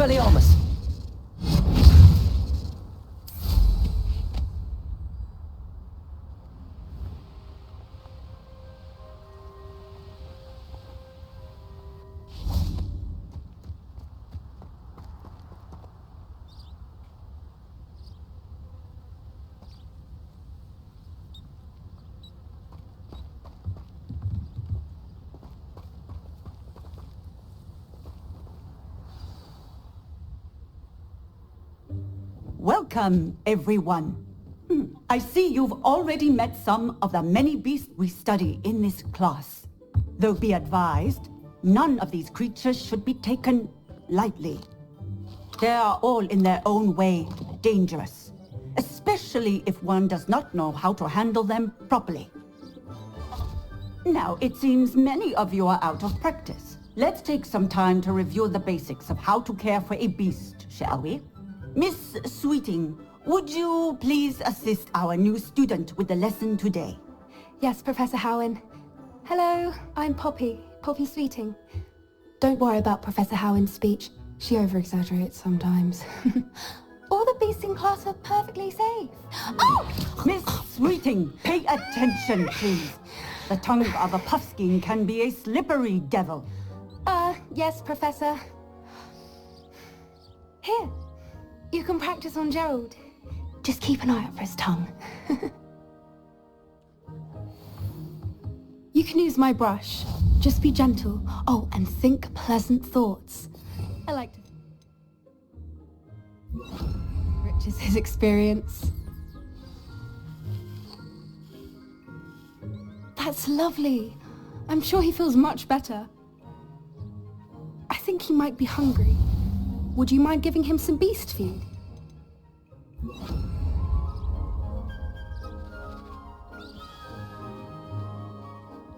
Expelliarmus! Welcome, everyone. I see you've already met some of the many beasts we study in this class. Though be advised, none of these creatures should be taken lightly. They are all in their own way dangerous, especially if one does not know how to handle them properly. Now, it seems many of you are out of practice. Let's take some time to review the basics of how to care for a beast, shall we? Miss Sweeting, would you please assist our new student with the lesson today? Yes, Professor Howen. Hello, I'm Poppy Sweeting. Don't worry about Professor Howen's speech. She over-exaggerates sometimes. All the beasts in class are perfectly safe. Oh! Miss Sweeting, pay attention, please. The tongue of a puffskein can be a slippery devil. Yes, Professor. Here, you can practice on Gerald. Just keep an eye out for his tongue. You can use my brush. Just be gentle. Oh, and think pleasant thoughts. I like to... Riches his experience. That's lovely. I'm sure he feels much better. I think he might be hungry. Would you mind giving him some beast feed?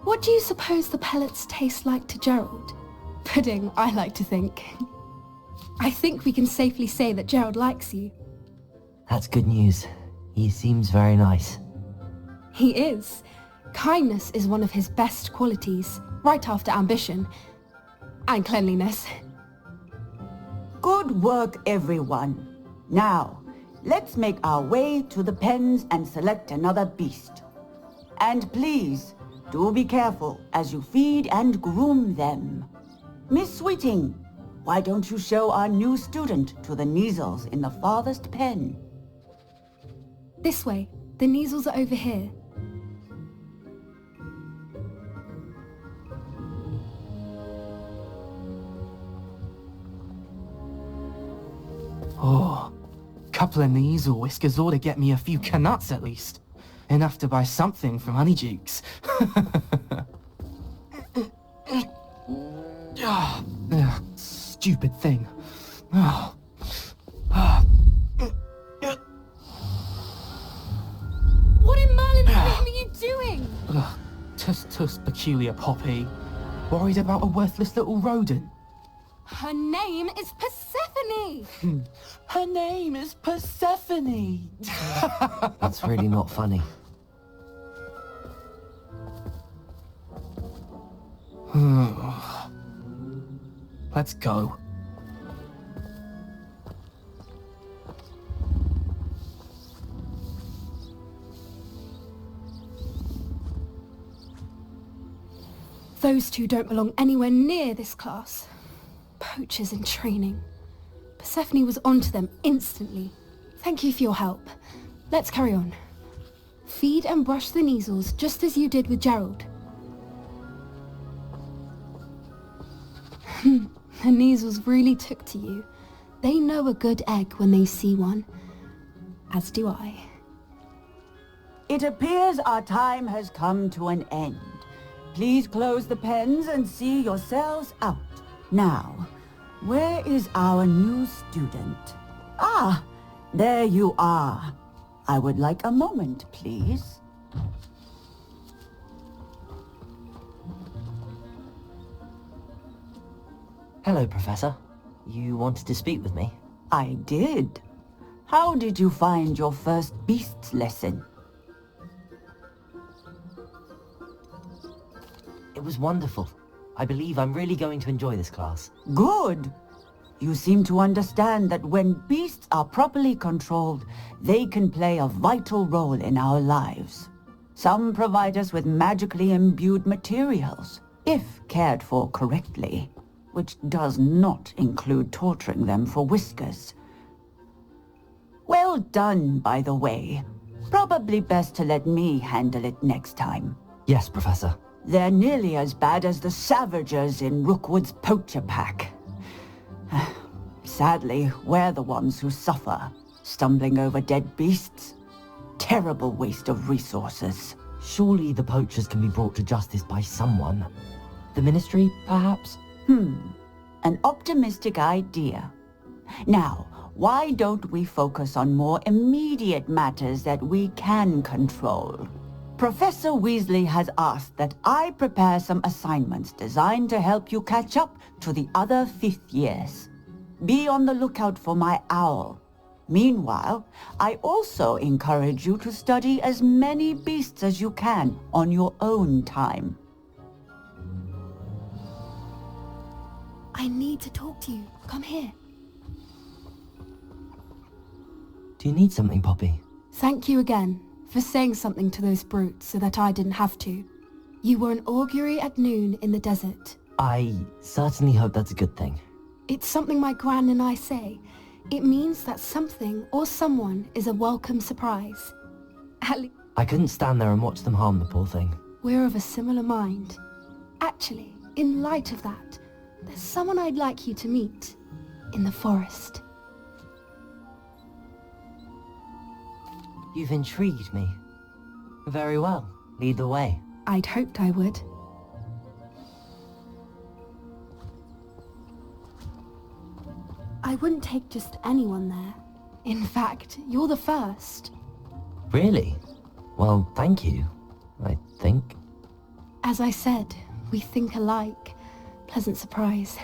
What do you suppose the pellets taste like to Gerald? Pudding, I like to think. I think we can safely say that Gerald likes you. That's good news. He seems very nice. He is. Kindness is one of his best qualities, right after ambition. And cleanliness. Good work, everyone. Now, let's make our way to the pens and select another beast. And please, do be careful as you feed and groom them. Miss Sweeting, why don't you show our new student to the Neasels in the farthest pen? This way. The Neasels are over here. Oh, couple of Neasel whiskers ought to get me a few canuts at least. Enough to buy something from Honeydukes. Stupid thing. Oh. What in Merlin's name are you doing? Tuss, peculiar Poppy. Worried about a worthless little rodent. Her name is Persephone! Her name is Persephone! That's really not funny. Let's go. Those two don't belong anywhere near this class. Poachers in training. Persephone was onto them instantly. Thank you for your help. Let's carry on. Feed and brush the Neasels just as you did with Gerald. The Neasels really took to you. They know a good egg when they see one. As do I. It appears our time has come to an end. Please close the pens and see yourselves out. Now, where is our new student? Ah, there you are. I would like a moment, please. Hello, Professor. You wanted to speak with me? I did. How did you find your first beasts lesson? It was wonderful. I believe I'm really going to enjoy this class. Good. You seem to understand that when beasts are properly controlled, they can play a vital role in our lives. Some provide us with magically imbued materials, if cared for correctly, which does not include torturing them for whiskers. Well done, by the way. Probably best to let me handle it next time. Yes, Professor. They're nearly as bad as the Savagers in Rookwood's poacher pack. Sadly, we're the ones who suffer, stumbling over dead beasts. Terrible waste of resources. Surely the poachers can be brought to justice by someone. The Ministry, perhaps? An optimistic idea. Now, why don't we focus on more immediate matters that we can control? Professor Weasley has asked that I prepare some assignments designed to help you catch up to the other 5th years. Be on the lookout for my owl. Meanwhile, I also encourage you to study as many beasts as you can on your own time. I need to talk to you. Come here. Do you need something, Poppy? Thank you again for saying something to those brutes so that I didn't have to. You were an augury at noon in the desert. I certainly hope that's a good thing. It's something my gran and I say. It means that something or someone is a welcome surprise. I couldn't stand there and watch them harm the poor thing. We're of a similar mind. Actually, in light of that, there's someone I'd like you to meet in the forest. You've intrigued me. Very well. Lead the way. I'd hoped I would. I wouldn't take just anyone there. In fact, you're the first. Really? Well, thank you, I think. As I said, we think alike. Pleasant surprise.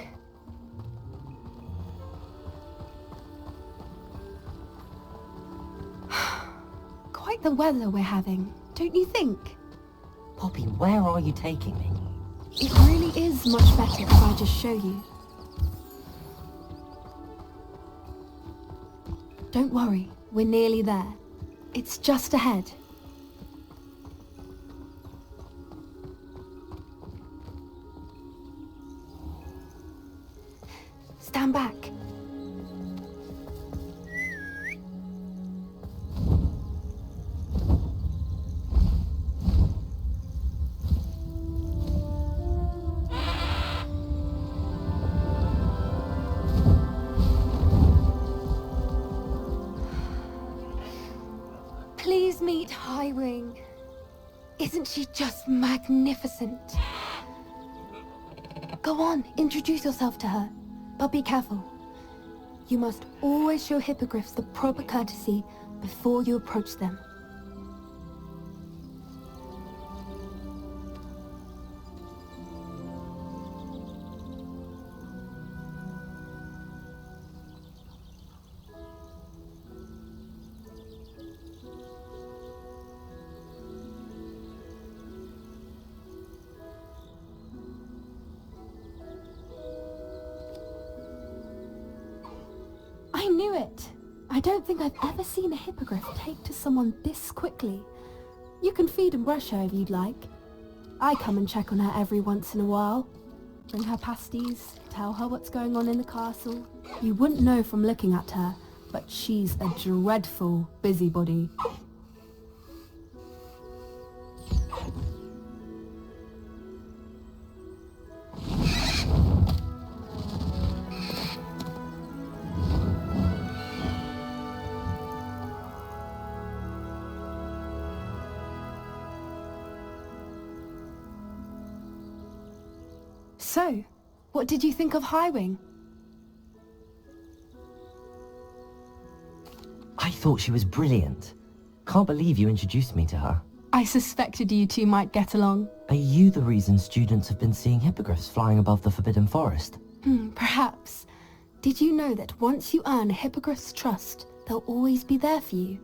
Quite the weather we're having, don't you think? Poppy, where are you taking me? It really is much better if I just show you. Don't worry, we're nearly there. It's just ahead. Stand back. Please meet Highwing. Isn't she just magnificent? Go on, introduce yourself to her. But be careful. You must always show hippogriffs the proper courtesy before you approach them. I knew it! I don't think I've ever seen a hippogriff take to someone this quickly. You can feed and brush her if you'd like. I come and check on her every once in a while. Bring her pasties, tell her what's going on in the castle. You wouldn't know from looking at her, but she's a dreadful busybody. So, what did you think of Highwing? I thought she was brilliant. Can't believe you introduced me to her. I suspected you two might get along. Are you the reason students have been seeing hippogriffs flying above the Forbidden Forest? Perhaps. Did you know that once you earn a hippogriff's trust, they'll always be there for you?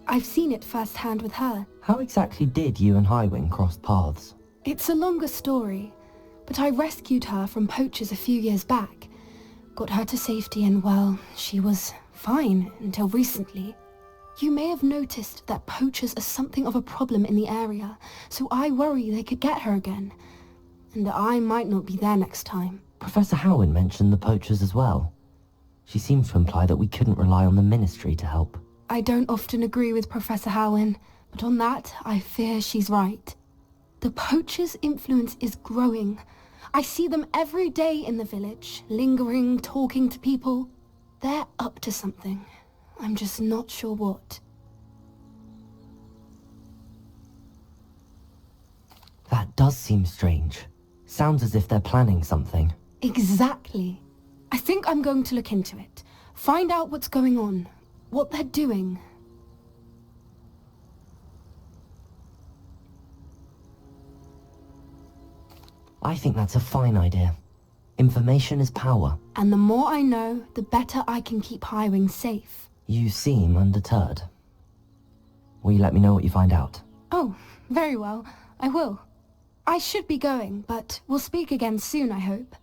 I've seen it firsthand with her. How exactly did you and Highwing cross paths? It's a longer story, but I rescued her from poachers a few years back. got her to safety and, well, she was fine until recently. You may have noticed that poachers are something of a problem in the area, so I worry they could get her again. And I might not be there next time. Professor Howin mentioned the poachers as well. She seemed to imply that we couldn't rely on the Ministry to help. I don't often agree with Professor Howin, but on that, I fear she's right. The poachers' influence is growing. I see them every day in the village, lingering, talking to people. They're up to something. I'm just not sure what. That does seem strange. Sounds as if they're planning something. Exactly. I think I'm going to look into it. Find out what's going on, what they're doing. I think that's a fine idea. Information is power. And the more I know, the better I can keep hiring safe. You seem undeterred. Will you let me know what you find out? Oh, very well. I will. I should be going, but we'll speak again soon, I hope.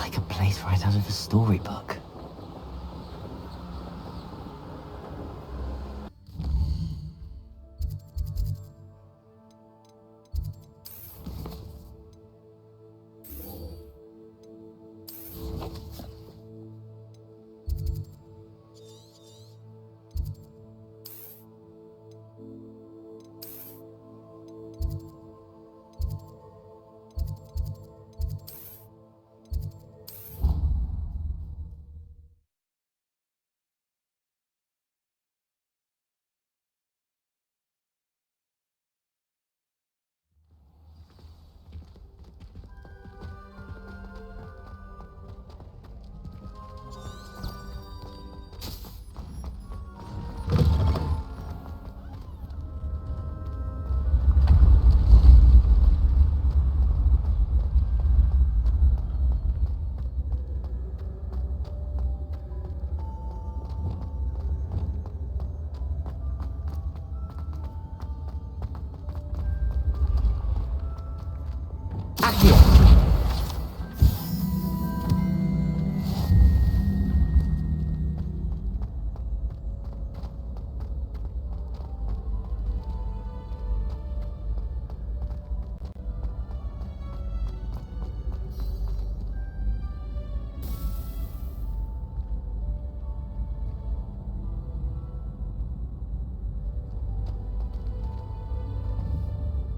like a place right out of a storybook.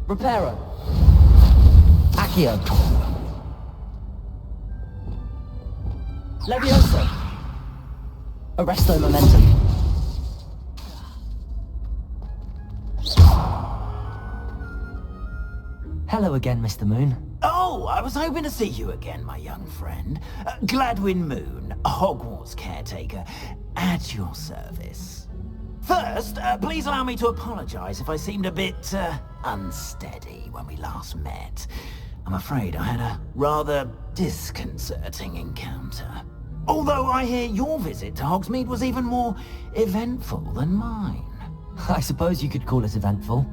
Reparo. Accio. Levioso. Arresto momentum. Hello again, Mr. Moon. Oh, I was hoping to see you again, my young friend. Gladwin Moon, Hogwarts caretaker, at your service. First, please allow me to apologize if I seemed a bit, unsteady when we last met. I'm afraid I had a rather disconcerting encounter. Although I hear your visit to Hogsmeade was even more eventful than mine. I suppose you could call it eventful.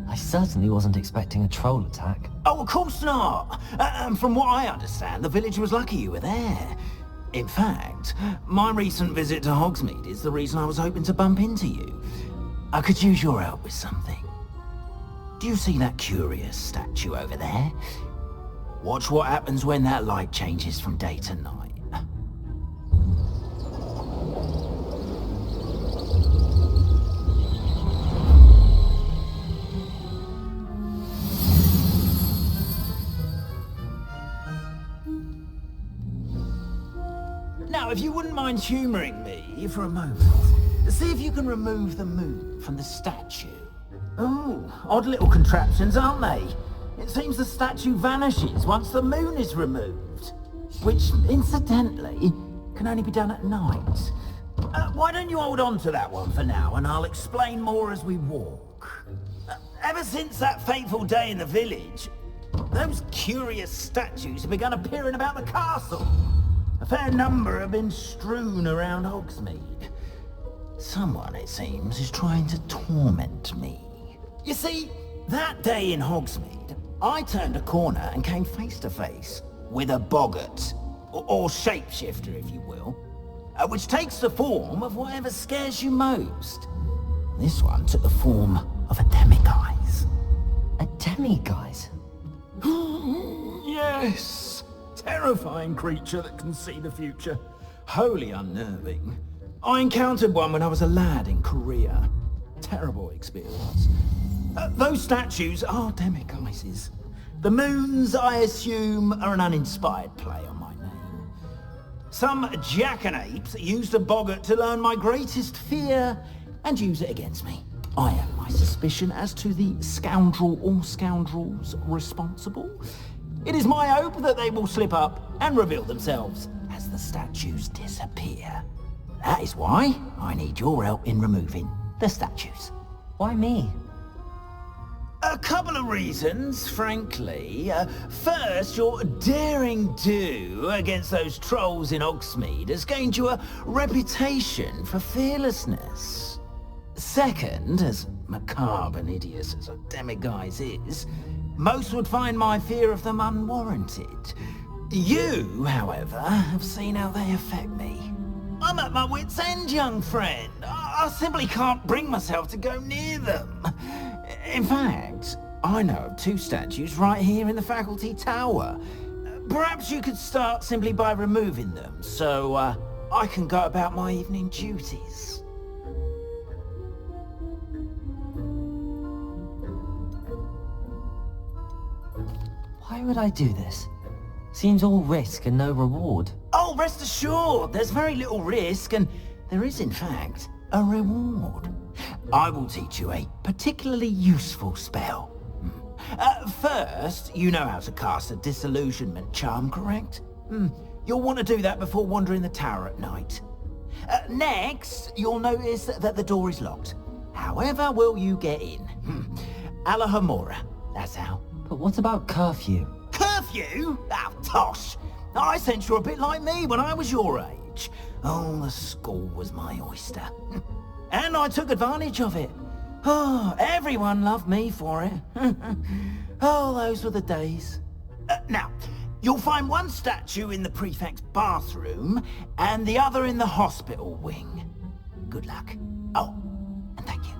I certainly wasn't expecting a troll attack. Oh, of course not. From what I understand, the village was lucky you were there. In fact, my recent visit to Hogsmeade is the reason I was hoping to bump into you. I could use your help with something. Do you see that curious statue over there? Watch what happens when that light changes from day to night. Now, if you wouldn't mind humouring me for a moment, see if you can remove the moon from the statue. Oh, odd little contraptions, aren't they? It seems the statue vanishes once the moon is removed. Which, incidentally, can only be done at night. Why don't you hold on to that one for now, and I'll explain more as we walk. Ever since that fateful day in the village, those curious statues have begun appearing about the castle. A fair number have been strewn around Hogsmeade. Someone, it seems, is trying to torment me. You see, that day in Hogsmeade, I turned a corner and came face to face with a boggart, or shapeshifter, if you will, which takes the form of whatever scares you most. This one took the form of a demiguise. A demiguise? Yes! Terrifying creature that can see the future. Wholly unnerving. I encountered one when I was a lad in Korea. Terrible experience. Those statues are demiguises. The moons, I assume, are an uninspired play on my name. Some jackanapes used a boggart to learn my greatest fear and use it against me. I have my suspicion as to the scoundrel or scoundrels responsible. It is my hope that they will slip up and reveal themselves as the statues disappear. That is why I need your help in removing the statues. Why me? A couple of reasons, frankly. First, your daring do against those trolls in Hogsmeade has gained you a reputation for fearlessness. Second, as macabre and hideous as a demiguise is, most would find my fear of them unwarranted. You, however, have seen how they affect me. I'm at my wit's end, young friend. I simply can't bring myself to go near them. In fact, I know of 2 statues right here in the faculty tower. Perhaps you could start simply by removing them, so I can go about my evening duties. Why would I do this? Seems all risk and no reward. Oh, rest assured, there's very little risk, and there is, in fact, a reward. I will teach you a particularly useful spell. First, you know how to cast a disillusionment charm, correct? You'll want to do that before wandering the tower at night. Next, you'll notice that the door is locked. However will you get in? Alahomora, that's how. But what about curfew? Curfew? Oh, tosh. I sense you're a bit like me when I was your age. Oh, the school was my oyster. And I took advantage of it. Oh, everyone loved me for it. Oh, those were the days. Now, you'll find one statue in the prefect's bathroom and the other in the hospital wing. Good luck. Oh, and thank you.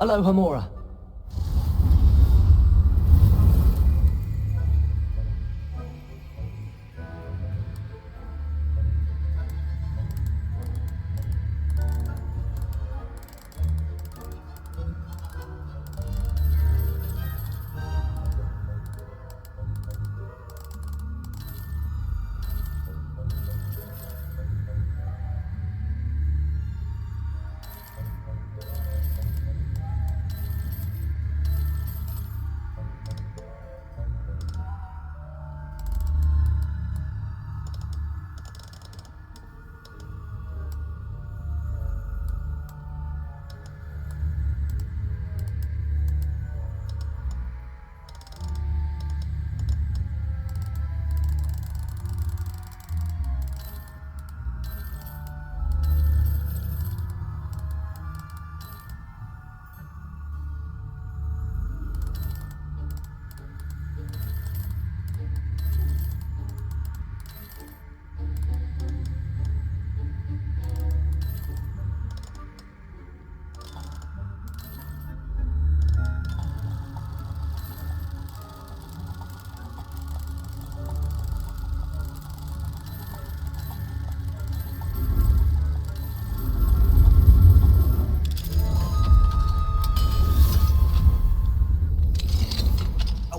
Hello, Homora.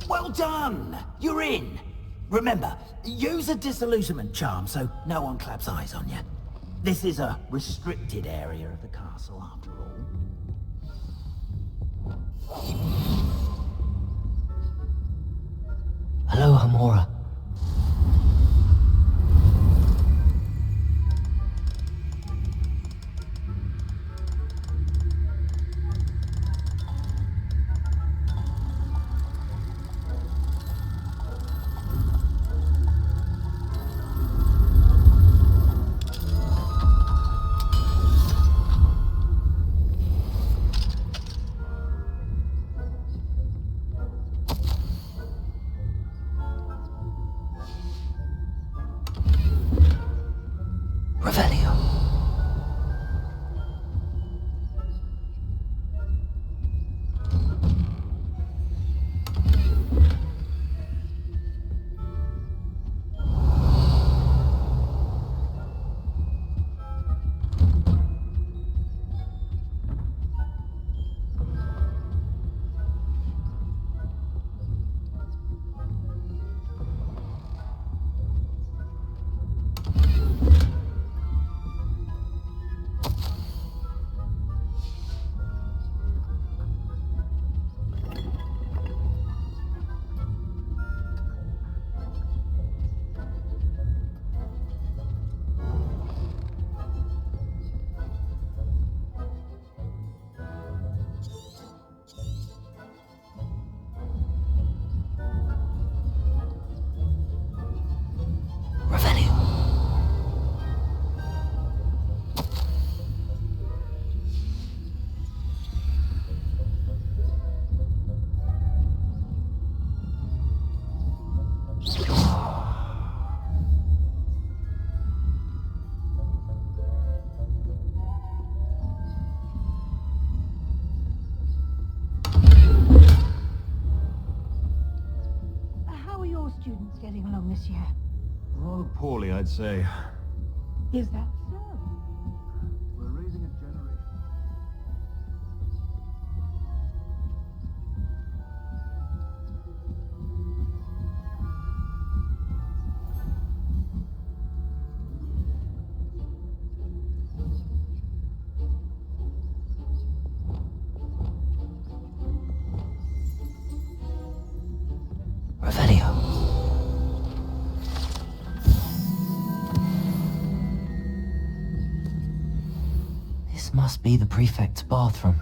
Well done! You're in! Remember, use a disillusionment charm so no one claps eyes on you. This is a restricted area of the castle, after all. Hello, Homora. How are your students getting along this year? Rather poorly, I'd say. Is that so? We're raising a generation. Revelio. This must be the prefect's bathroom.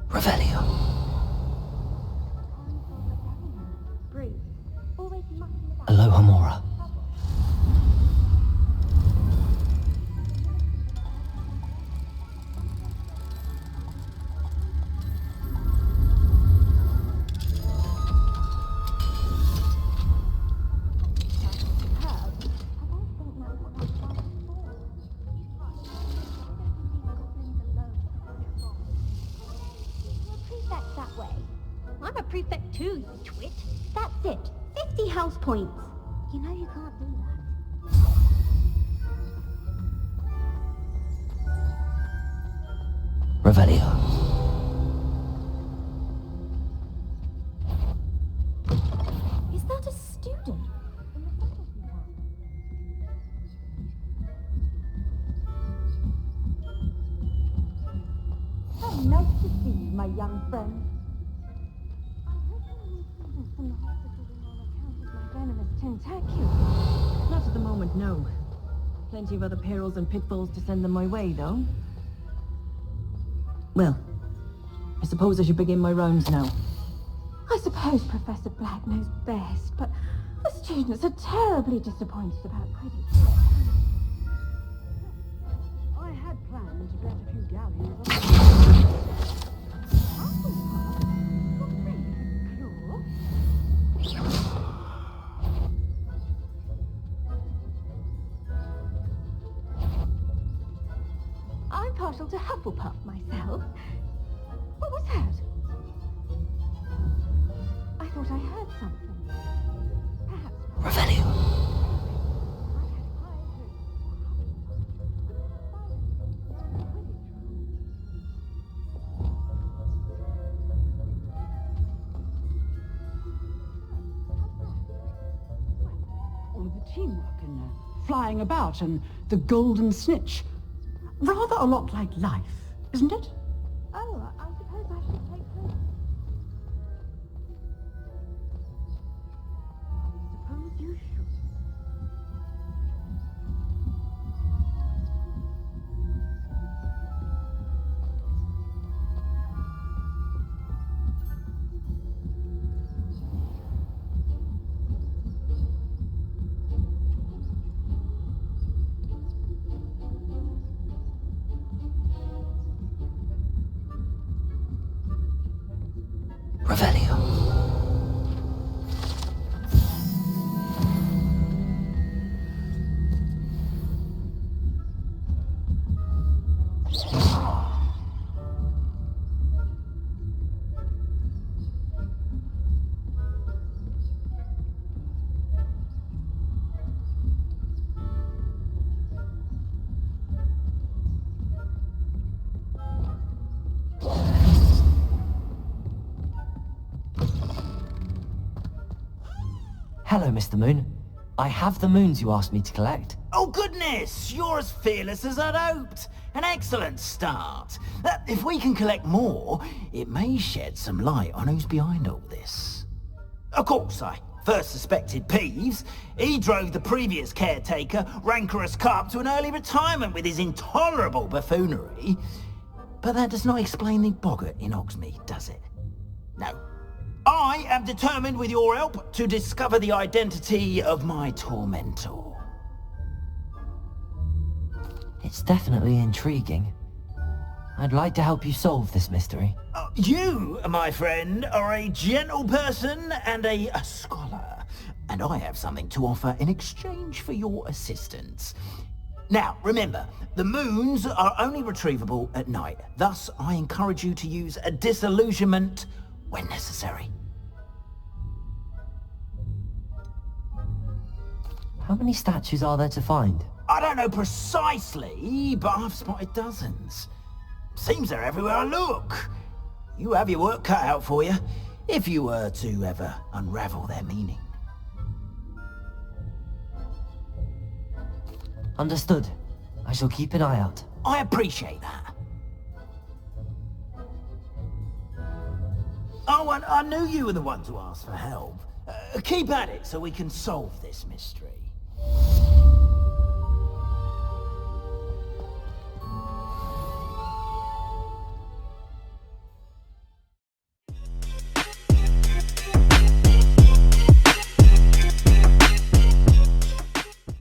Revelio. Aloha Mora. Prefect that way. I'm a prefect too, you twit. That's it. 50 house points. You know you can't do that. Revelio. Is that a student? In the faculty hall? How nice to see you, my young friend. I hope there are no students from the hospital on account of my venomous tentacule. Not at the moment, no. Plenty of other perils and pitfalls to send them my way, though. Well, I suppose I should begin my rounds now. I suppose Professor Black knows best, but the students are terribly disappointed about Quidditch. I had planned to get a few galleons. I'm partial to Hufflepuff myself. What was that? I thought I heard something. Perhaps. Revelio. All of the teamwork and flying about and the golden snitch. Rather a lot like life, isn't it? Oh, I suppose I should take her. Suppose you should. Revelio. Hello, Mr. Moon. I have the moons you asked me to collect. Oh goodness, you're as fearless as I'd hoped. An excellent start. If we can collect more, it may shed some light on who's behind all this. Of course, I first suspected Peeves. He drove the previous caretaker, Rancorous Carp, to an early retirement with his intolerable buffoonery. But that does not explain the boggart in Hogsmeade, does it? No. I am determined with your help to discover the identity of my tormentor. It's definitely intriguing. I'd like to help you solve this mystery. You, my friend, are a gentle person and a scholar, and I have something to offer in exchange for your assistance. Now, remember, the moons are only retrievable at night. Thus, I encourage you to use a disillusionment when necessary. How many statues are there to find? I don't know precisely, but I've spotted dozens. Seems they're everywhere I look. You have your work cut out for you, if you were to ever unravel their meaning. Understood. I shall keep an eye out. I appreciate that. Oh, and I knew you were the one to ask for help. Keep at it so we can solve this mystery.